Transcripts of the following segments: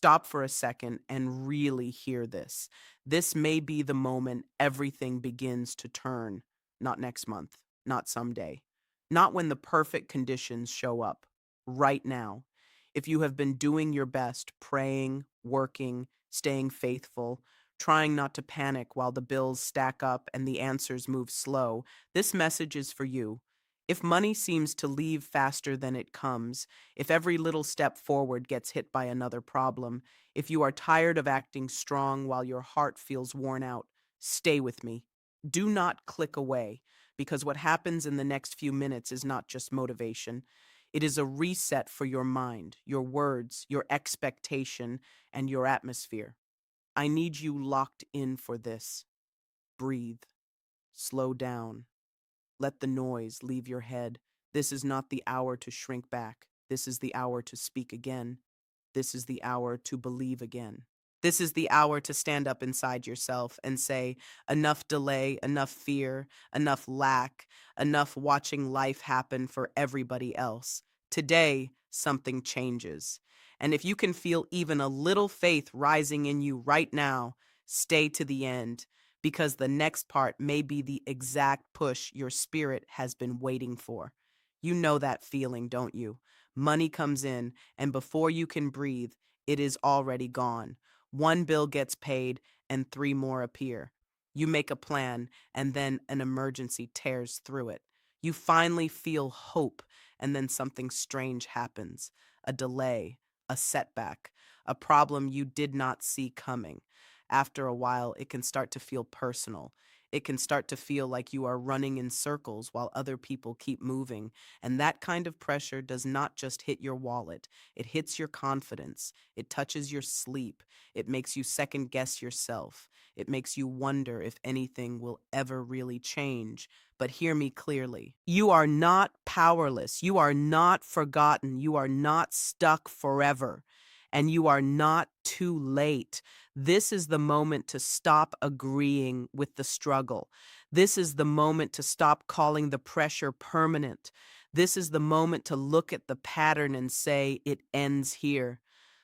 Stop for a second and really hear this. This may be the moment everything begins to turn. Not next month, not someday, not when the perfect conditions show up. Right now. If you have been doing your best, praying, working, staying faithful, trying not to panic while the bills stack up and the answers move slow, this message is for you. If money seems to leave faster than it comes, if every little step forward gets hit by another problem, if you are tired of acting strong while your heart feels worn out, stay with me. Do not click away, because what happens in the next few minutes is not just motivation. It is a reset for your mind, your words, your expectation, and your atmosphere. I need you locked in for this. Breathe. Slow down. Let the noise leave your head. This is not the hour to shrink back. This is the hour to speak again. This is the hour to believe again. This is the hour to stand up inside yourself and say, enough delay, enough fear, enough lack, enough watching life happen for everybody else. Today, something changes. And if you can feel even a little faith rising in you right now, stay to the end, because the next part may be the exact push your spirit has been waiting for. You know that feeling, don't you? Money comes in, and before you can breathe, it is already gone. One bill gets paid, and three more appear. You make a plan, and then an emergency tears through it. You finally feel hope, and then something strange happens: a delay, a setback, a problem you did not see coming. After a while, it can start to feel personal. It can start to feel like you are running in circles while other people keep moving. And that kind of pressure does not just hit your wallet, it hits your confidence. It touches your sleep. It makes you second guess yourself. It makes you wonder if anything will ever really change. But hear me clearly. You are not powerless. You are not forgotten. You are not stuck forever. And you are not too late. This is the moment to stop agreeing with the struggle. This is the moment to stop calling the pressure permanent. This is the moment to look at the pattern and say, it ends here.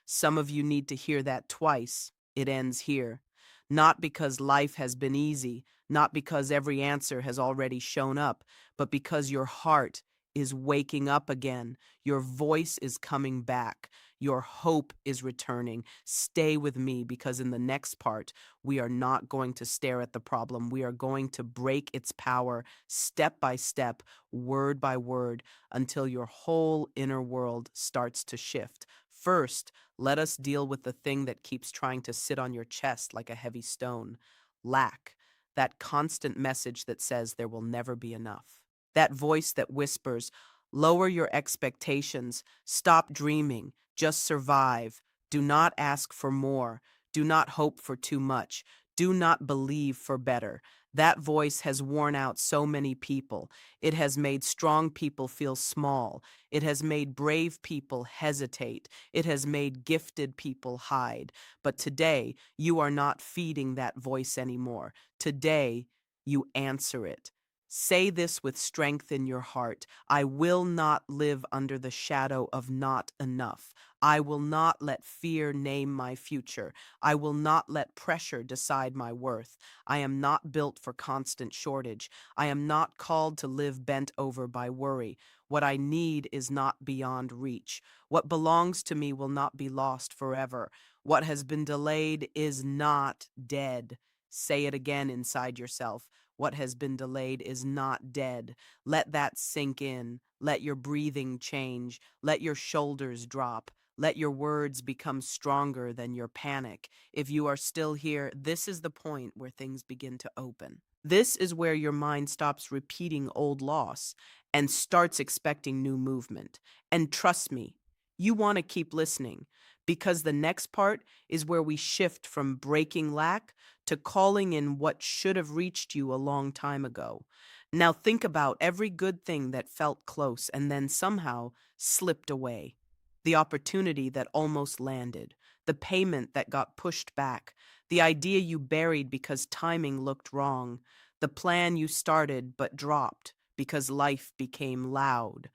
Some of you need to hear that twice. It ends here. Not because life has been easy, not because every answer has already shown up, but because your heart is waking up again. Your voice is coming back. Your hope is returning. Stay with me, because in the next part, we are not going to stare at the problem. We are going to break its power step by step, word by word, until your whole inner world starts to shift. First, let us deal with the thing that keeps trying to sit on your chest like a heavy stone: lack. That constant message that says there will never be enough. That voice that whispers, lower your expectations, stop dreaming, just survive. Do not ask for more. Do not hope for too much. Do not believe for better. That voice has worn out so many people. It has made strong people feel small. It has made brave people hesitate. It has made gifted people hide. But today, you are not feeding that voice anymore. Today, you answer it. Say this with strength in your heart: I will not live under the shadow of not enough. I will not let fear name my future. I will not let pressure decide my worth. I am not built for constant shortage. I am not called to live bent over by worry. What I need is not beyond reach. What belongs to me will not be lost forever. What has been delayed is not dead. Say it again inside yourself. What has been delayed is not dead. Let that sink in. Let your breathing change. Let your shoulders drop. Let your words become stronger than your panic. If you are still here, this is the point where things begin to open. This is where your mind stops repeating old loss and starts expecting new movement. And trust me, you want to keep listening, because the next part is where we shift from breaking lack to calling in what should have reached you a long time ago. Now think about every good thing that felt close and then somehow slipped away. The opportunity that almost landed, the payment that got pushed back, the idea you buried because timing looked wrong, the plan you started but dropped because life became loud,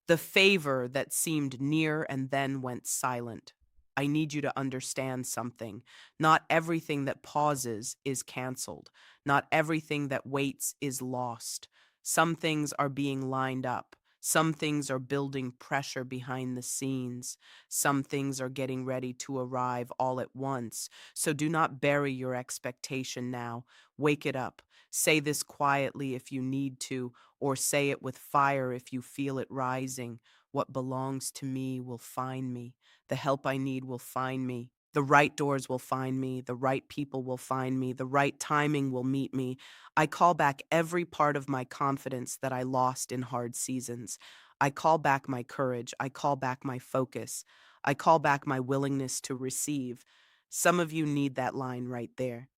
the favor that seemed near and then went silent. I need you to understand something. Not everything that pauses is canceled. Not everything that waits is lost. Some things are being lined up. Some things are building pressure behind the scenes. Some things are getting ready to arrive all at once. So do not bury your expectation now. Wake it up. Say this quietly if you need to, or say it with fire if you feel it rising. What belongs to me will find me. The help I need will find me. The right doors will find me. The right people will find me. The right timing will meet me. I call back every part of my confidence that I lost in hard seasons. I call back my courage. I call back my focus. I call back my willingness to receive. Some of you need that line right there,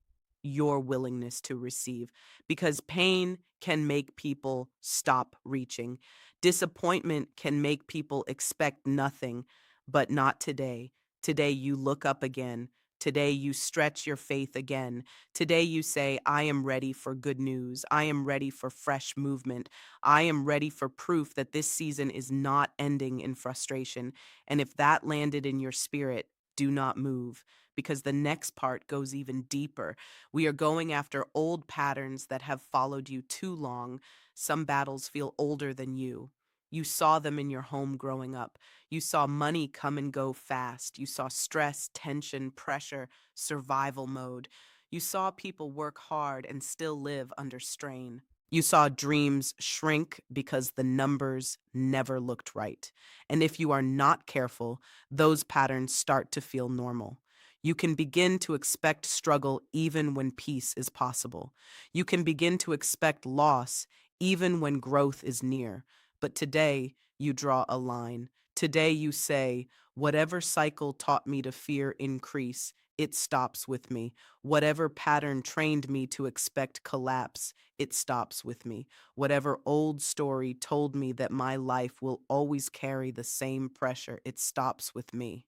your willingness to receive, because pain can make people stop reaching. Disappointment can make people expect nothing, but not today. Today you look up again. Today you stretch your faith again. Today you say, I am ready for good news. I am ready for fresh movement. I am ready for proof that this season is not ending in frustration. And if that landed in your spirit, do not move, because the next part goes even deeper. We are going after old patterns that have followed you too long. Some battles feel older than you. You saw them in your home growing up. You saw money come and go fast. You saw stress, tension, pressure, survival mode. You saw people work hard and still live under strain. You saw dreams shrink because the numbers never looked right. And if you are not careful, those patterns start to feel normal. You can begin to expect struggle even when peace is possible. You can begin to expect loss even when growth is near. But today, you draw a line. Today, you say, whatever cycle taught me to fear increase, it stops with me. Whatever pattern trained me to expect collapse, it stops with me. Whatever old story told me that my life will always carry the same pressure, it stops with me.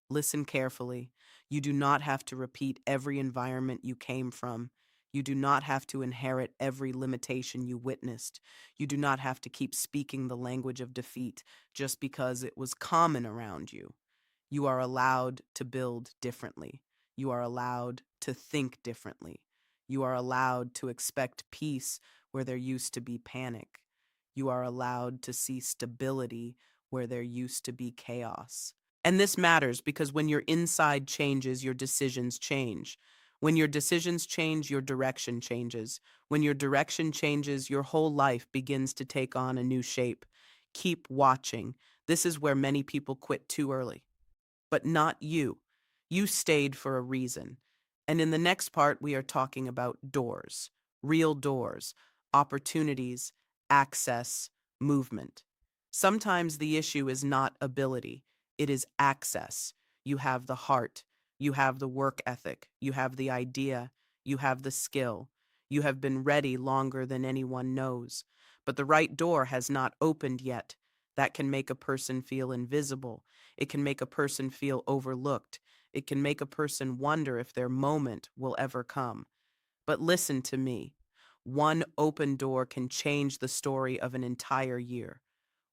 Listen carefully. You do not have to repeat every environment you came from. You do not have to inherit every limitation you witnessed. You do not have to keep speaking the language of defeat just because it was common around you. You are allowed to build differently. You are allowed to think differently. You are allowed to expect peace where there used to be panic. You are allowed to see stability where there used to be chaos. And this matters because when your inside changes, your decisions change. When your decisions change, your direction changes. When your direction changes, your whole life begins to take on a new shape. Keep watching. This is where many people quit too early, but not you. You stayed for a reason. And in the next part, we are talking about doors, real doors, opportunities, access, movement. Sometimes the issue is not ability, it is access. You have the heart, you have the work ethic, you have the idea, you have the skill. You have been ready longer than anyone knows, but the right door has not opened yet. That can make a person feel invisible. It can make a person feel overlooked. It can make a person wonder if their moment will ever come. But listen to me. One open door can change the story of an entire year.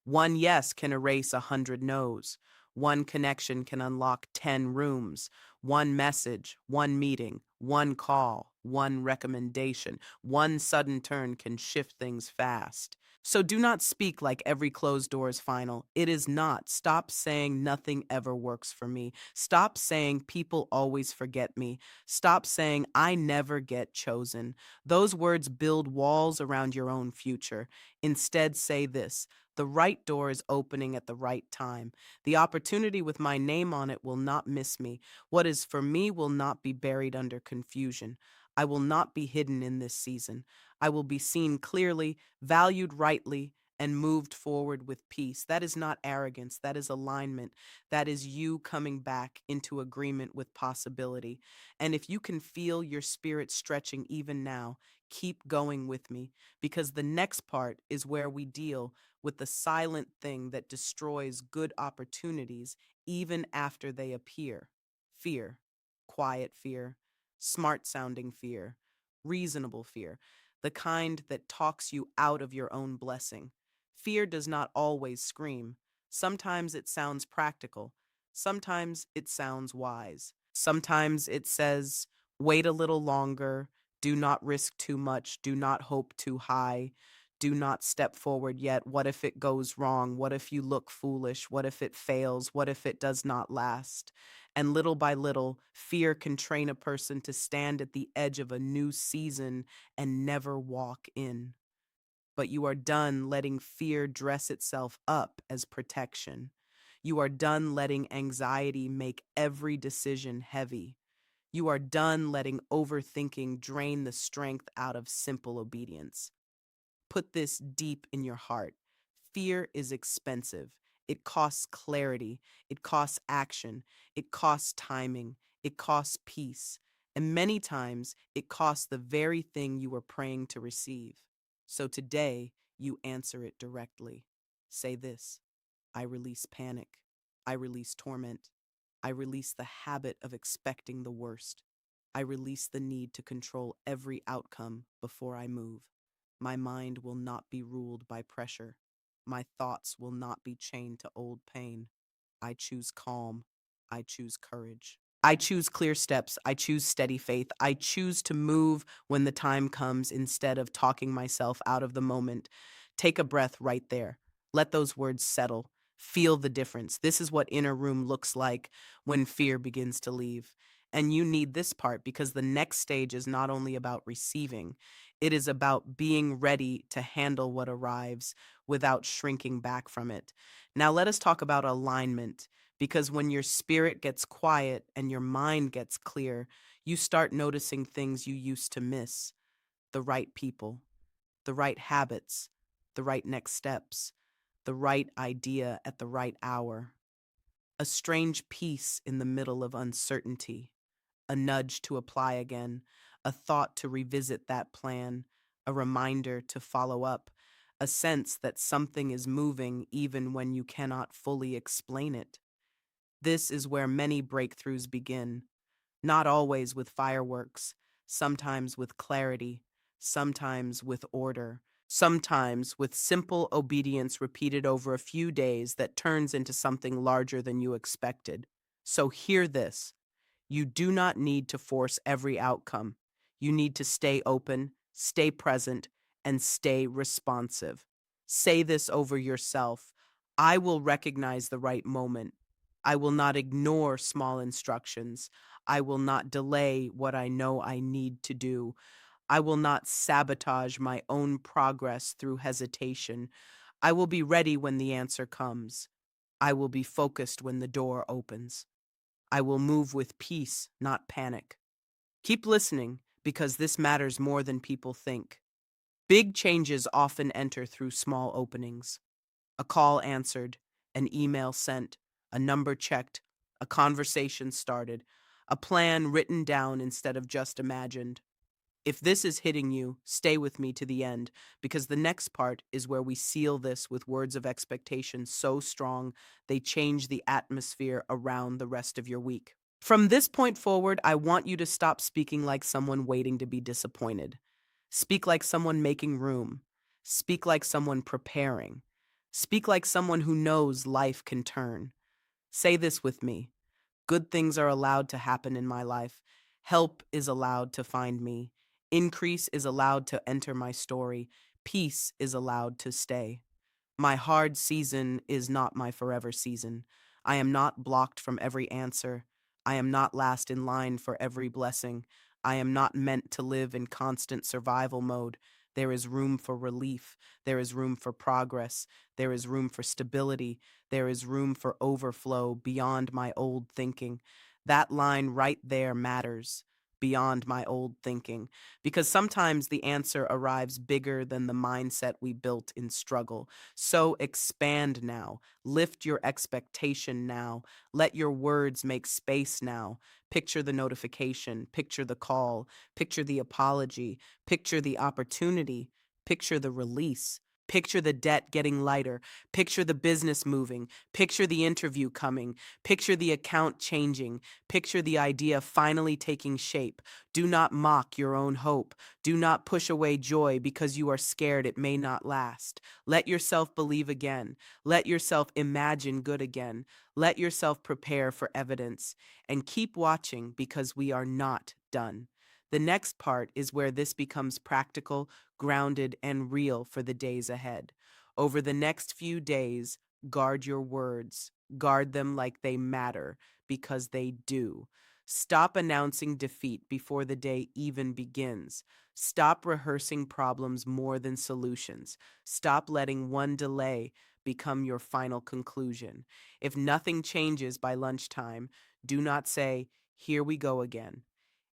One yes can erase 100 no's. One connection can unlock 10 rooms. One message, one meeting, one call, one recommendation, one sudden turn can shift things fast. So do not speak like every closed door is final. It is not. Stop saying nothing ever works for me. Stop saying people always forget me. Stop saying I never get chosen. Those words build walls around your own future. Instead, say this: the right door is opening at the right time. The opportunity with my name on it will not miss me. What is for me will not be buried under confusion. I will not be hidden in this season. I will be seen clearly, valued rightly, and moved forward with peace. That is not arrogance. That is alignment. That is you coming back into agreement with possibility. And if you can feel your spirit stretching even now, keep going with me, because the next part is where we deal with the silent thing that destroys good opportunities even after they appear: fear, quiet fear, smart sounding fear, reasonable fear, the kind that talks you out of your own blessing. Fear does not always scream. Sometimes it sounds practical. Sometimes it sounds wise. Sometimes it says, wait a little longer, do not risk too much, do not hope too high, do not step forward yet. What if it goes wrong? What if you look foolish? What if it fails? What if it does not last? And little by little, fear can train a person to stand at the edge of a new season and never walk in. But you are done letting fear dress itself up as protection. You are done letting anxiety make every decision heavy. You are done letting overthinking drain the strength out of simple obedience. Put this deep in your heart. Fear is expensive. It costs clarity. It costs action. It costs timing. It costs peace. And many times, it costs the very thing you were praying to receive. So today, you answer it directly. Say this: I release panic. I release torment. I release the habit of expecting the worst. I release the need to control every outcome before I move. My mind will not be ruled by pressure. My thoughts will not be chained to old pain. I choose calm. I choose courage. I choose clear steps. I choose steady faith. I choose to move when the time comes instead of talking myself out of the moment. Take a breath right there. Let those words settle. Feel the difference. This is what inner room looks like when fear begins to leave. And you need this part because the next stage is not only about receiving, it is about being ready to handle what arrives without shrinking back from it. Now, let us talk about alignment because when your spirit gets quiet and your mind gets clear, you start noticing things you used to miss: the right people, the right habits, the right next steps, the right idea at the right hour, a strange peace in the middle of uncertainty, a nudge to apply again, a thought to revisit that plan, a reminder to follow up, a sense that something is moving even when you cannot fully explain it. This is where many breakthroughs begin, not always with fireworks, sometimes with clarity, sometimes with order, sometimes with simple obedience repeated over a few days that turns into something larger than you expected. So hear this: you do not need to force every outcome. You need to stay open, stay present, and stay responsive. Say this over yourself: I will recognize the right moment. I will not ignore small instructions. I will not delay what I know I need to do. I will not sabotage my own progress through hesitation. I will be ready when the answer comes. I will be focused when the door opens. I will move with peace, not panic. Keep listening because this matters more than people think. Big changes often enter through small openings: a call answered, an email sent, a number checked, a conversation started, a plan written down instead of just imagined. If this is hitting you, stay with me to the end because the next part is where we seal this with words of expectation so strong they change the atmosphere around the rest of your week. From this point forward, I want you to stop speaking like someone waiting to be disappointed. Speak like someone making room. Speak like someone preparing. Speak like someone who knows life can turn. Say this with me: good things are allowed to happen in my life. Help is allowed to find me. Increase is allowed to enter my story. Peace is allowed to stay. My hard season is not my forever season. I am not blocked from every answer. I am not last in line for every blessing. I am not meant to live in constant survival mode. There is room for relief. There is room for progress. There is room for stability. There is room for overflow beyond my old thinking. That line right there matters. Beyond my old thinking. Because sometimes the answer arrives bigger than the mindset we built in struggle. So expand now. Lift your expectation now. Let your words make space now. Picture the notification. Picture the call. Picture the apology. Picture the opportunity. Picture the release. Picture the debt getting lighter. Picture the business moving. Picture the interview coming. Picture the account changing. Picture the idea finally taking shape. Do not mock your own hope. Do not push away joy because you are scared it may not last. Let yourself believe again. Let yourself imagine good again. Let yourself prepare for evidence. And keep watching because we are not done. The next part is where this becomes practical, grounded, and real for the days ahead. Over the next few days, guard your words. Guard them like they matter, because they do. Stop announcing defeat before the day even begins. Stop rehearsing problems more than solutions. Stop letting one delay become your final conclusion. If nothing changes by lunchtime, do not say, "Here we go again."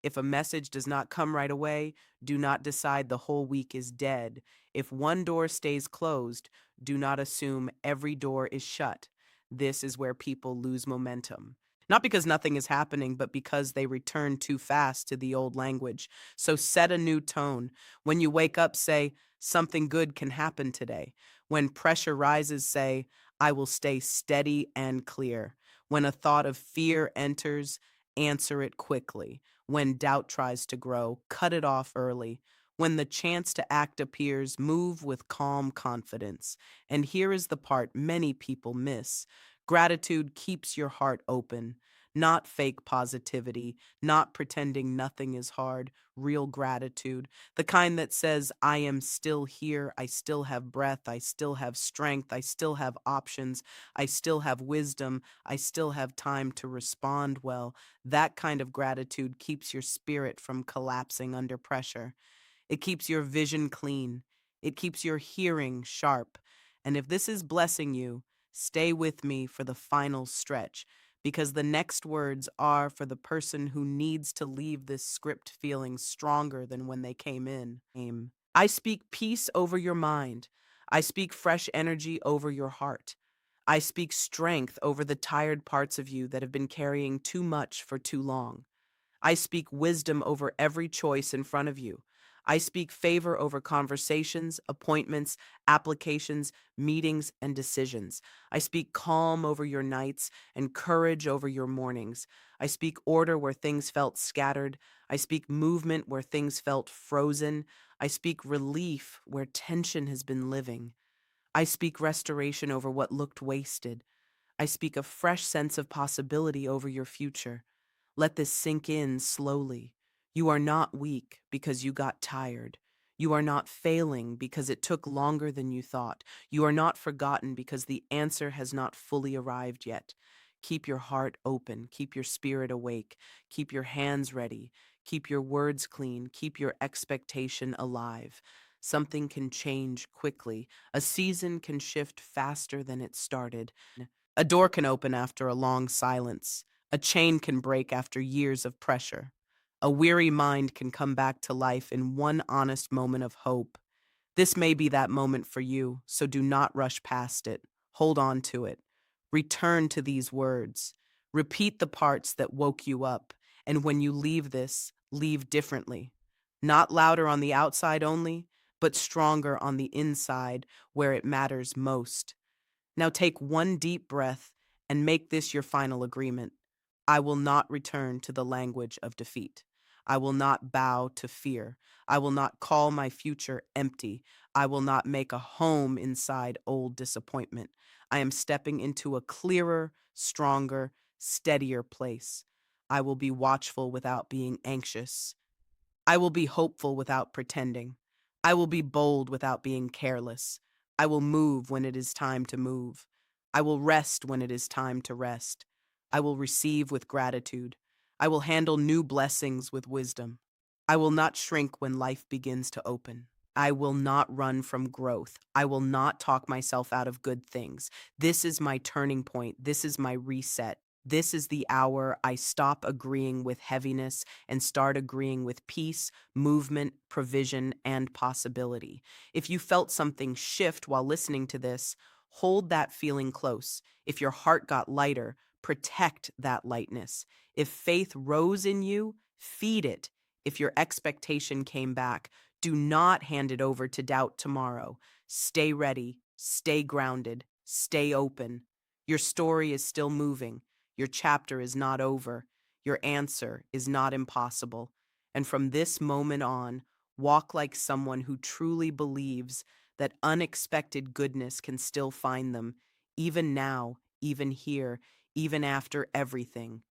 If a message does not come right away, do not decide the whole week is dead. If one door stays closed, do not assume every door is shut. This is where people lose momentum. Not because nothing is happening, but because they return too fast to the old language. So set a new tone. When you wake up, say, "Something good can happen today." When pressure rises, say, "I will stay steady and clear." When a thought of fear enters, answer it quickly. When doubt tries to grow, cut it off early. When the chance to act appears, move with calm confidence. And here is the part many people miss: gratitude keeps your heart open. Not fake positivity, not pretending nothing is hard, real gratitude. The kind that says, "I am still here, I still have breath, I still have strength, I still have options, I still have wisdom, I still have time to respond well." That kind of gratitude keeps your spirit from collapsing under pressure. It keeps your vision clean. It keeps your hearing sharp. And if this is blessing you, stay with me for the final stretch, because the next words are for the person who needs to leave this script feeling stronger than when they came in. I speak peace over your mind. I speak fresh energy over your heart. I speak strength over the tired parts of you that have been carrying too much for too long. I speak wisdom over every choice in front of you. I speak favor over conversations, appointments, applications, meetings, and decisions. I speak calm over your nights and courage over your mornings. I speak order where things felt scattered. I speak movement where things felt frozen. I speak relief where tension has been living. I speak restoration over what looked wasted. I speak a fresh sense of possibility over your future. Let this sink in slowly. You are not weak because you got tired. You are not failing because it took longer than you thought. You are not forgotten because the answer has not fully arrived yet. Keep your heart open. Keep your spirit awake. Keep your hands ready. Keep your words clean. Keep your expectation alive. Something can change quickly. A season can shift faster than it started. A door can open after a long silence. A chain can break after years of pressure. A weary mind can come back to life in one honest moment of hope. This may be that moment for you, so do not rush past it. Hold on to it. Return to these words. Repeat the parts that woke you up. And when you leave this, leave differently. Not louder on the outside only, but stronger on the inside where it matters most. Now take one deep breath and make this your final agreement. I will not return to the language of defeat. I will not bow to fear. I will not call my future empty. I will not make a home inside old disappointment. I am stepping into a clearer, stronger, steadier place. I will be watchful without being anxious. I will be hopeful without pretending. I will be bold without being careless. I will move when it is time to move. I will rest when it is time to rest. I will receive with gratitude. I will handle new blessings with wisdom. I will not shrink when life begins to open. I will not run from growth. I will not talk myself out of good things. This is my turning point. This is my reset. This is the hour I stop agreeing with heaviness and start agreeing with peace, movement, provision, and possibility. If you felt something shift while listening to this, hold that feeling close. If your heart got lighter, protect that lightness. If faith rose in you, feed it. If your expectation came back, Do not hand it over to doubt tomorrow. Stay ready, stay grounded, stay open. Your story is still moving. Your chapter is not over. Your answer is not impossible. And from this moment on, walk like someone who truly believes that unexpected goodness can still find them, even now, even here, even after everything.